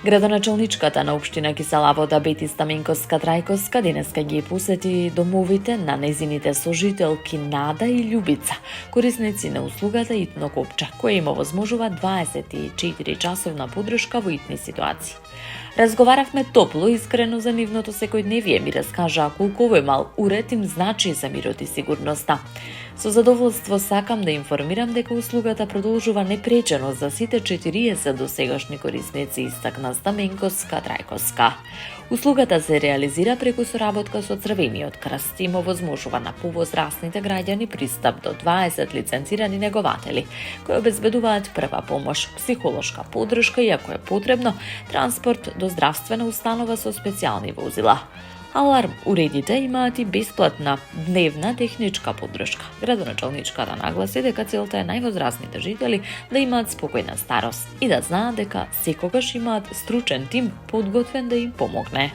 Градоначалничката на општина Кисела Вода Бети Стаменковска Трајковска денеска ги посети домовите на незините сожителки Нада и Љубица, корисници на услугата Итно копче, која им овозможува 24 часовна подршка во итни ситуации. Разговаравме топло и искрено за нивното секојдневие, ми раскажаа колку овој мал уред им значи за мирот и сигурноста. Со задоволство сакам да информирам дека услугата продолжува непречено за сите 40 досегашни корисници, истакна Стаменковска Трајковска. Услугата се реализира преку соработка со Црвениот крст и им овозможува на повозрасните граѓани пристап до 20 лиценцирани негователи, кои обезбедуваат прва помош, психолошка подршка и ако е потребно, транспорт до здравствена установа со специјални возила. Аларм уредите имаат и бесплатна дневна техничка подршка. Градоначалничката нагласи дека целта е највозрасните жители да имаат спокојна старост и да знаат дека секогаш имаат стручен тим подготвен да им помогне.